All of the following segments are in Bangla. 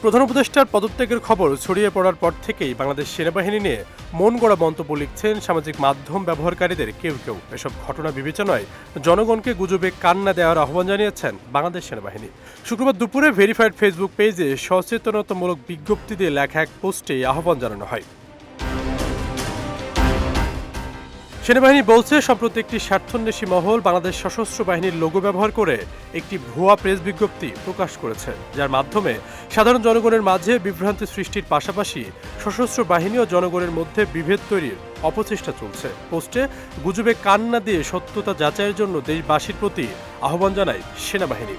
প্রধান উপদেষ্টার পদত্যাগের খবর ছড়িয়ে পড়ার পর থেকেই বাংলাদেশ সেনাবাহিনী নিয়ে মন গড়া মন্তব্য লিখছেন সামাজিক মাধ্যম ব্যবহারকারীদের কেউ কেউ। এসব ঘটনা বিবেচনায় জনগণকে গুজবে কান না দেওয়ার আহ্বান জানিয়েছেন বাংলাদেশ সেনাবাহিনী। শুক্রবার দুপুরে ভেরিফাইড ফেসবুক পেজে সচেতনতামূলক বিজ্ঞপ্তি দিয়ে লেখা এক পোস্টে আহ্বান জানানো হয়। সেনাবাহিনী বলছে, সম্প্রতি একটি স্বার্থান্বেষী মহল বাংলাদেশ সশস্ত্র বাহিনীর লোগো ব্যবহার করে একটি ভুয়া প্রেস বিজ্ঞপ্তি প্রকাশ করেছে, যার মাধ্যমে সাধারণ জনগণের মাঝে বিভ্রান্তি সৃষ্টির পাশাপাশি সশস্ত্র বাহিনী ও জনগণের মধ্যে বিভেদ তৈরির অপচেষ্টা চলছে। পোস্টে গুজবে কান না দিয়ে সত্যতা যাচাইয়ের জন্য দেশবাসীর প্রতি আহ্বান জানায় সেনাবাহিনী।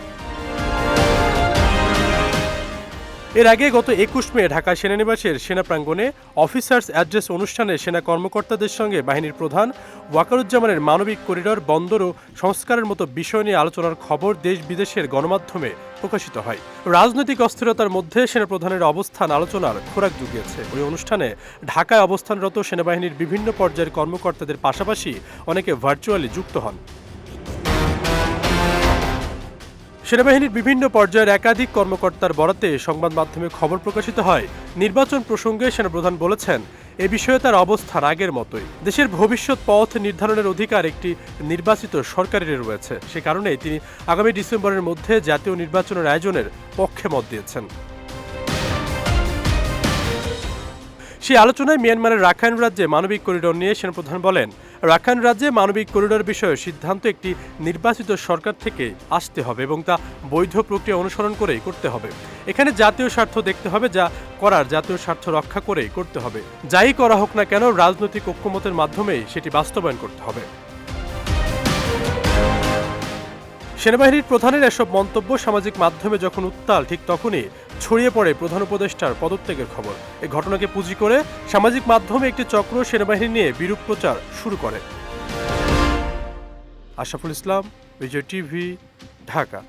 এর আগে গত ২১ মে ঢাকা সেনানিবাসের সেনা প্রাঙ্গণে অফিসার্স অ্যাড্রেস অনুষ্ঠানে সেনা কর্মকর্তাদের সঙ্গে বাহিনীর প্রধান ওয়াকারুজ্জামানের মানবিক করিডর, বন্দর ও সংস্কারের মতো বিষয় নিয়ে আলোচনার খবর দেশ বিদেশের গণমাধ্যমে প্রকাশিত হয়। রাজনৈতিক অস্থিরতার মধ্যে সেনাপ্রধানের অবস্থান আলোচনার খোরাক জুগিয়েছে। ওই অনুষ্ঠানে ঢাকায় অবস্থানরত সেনাবাহিনীর বিভিন্ন পর্যায়ের কর্মকর্তাদের পাশাপাশি অনেকে ভার্চুয়ালি যুক্ত হন। সেনাবাহিনীর বিভিন্ন পর্যায়ের একাধিক কর্মকর্তার বরাতে সংবাদ মাধ্যমে খবর প্রকাশিত হয়। নির্বাচন প্রসঙ্গে সেনাপ্রধান বলেছেন, এ বিষয়ে তার অবস্থান আগের মতোই। দেশের ভবিষ্যৎ পথ নির্ধারণের অধিকার একটি নির্বাচিত সরকারের রয়েছে। সে কারণেই তিনি আগামী ডিসেম্বরের মধ্যে জাতীয় নির্বাচনের আয়োজনের পক্ষে মত দিয়েছেন। সেই আলোচনায় মিয়ানমারের রাখাইন রাজ্যে মানবিক করিডোর নিয়ে সেনাপ্রধান বলেন, রাখাইন রাজ্যে মানবিক করিডোর বিষয়ে সিদ্ধান্ত একটি নির্বাচিত সরকার থেকে আসতে হবে এবং তা বৈধ প্রক্রিয়া অনুসরণ করেই করতে হবে। এখানে জাতীয় স্বার্থ দেখতে হবে, যা করার জাতীয় স্বার্থ রক্ষা করেই করতে হবে। যাই করা হোক না কেন, রাজনৈতিক ঐক্যমতের মাধ্যমেই সেটি বাস্তবায়ন করতে হবে। সেনাবাহিনীর প্রধানের এসব মন্তব্য সামাজিক মাধ্যমে যখন উত্তাল, ঠিক তখনই ছড়িয়ে পড়ে প্রধান উপদেষ্টার পদত্যাগের খবর। এই ঘটনাকে পুঁজি করে সামাজিক মাধ্যমে একটি চক্র সেনাবাহিনী নিয়ে বিরূপ প্রচার শুরু করে। আশরাফুল ইসলাম, বিজয় টিভি, ঢাকা।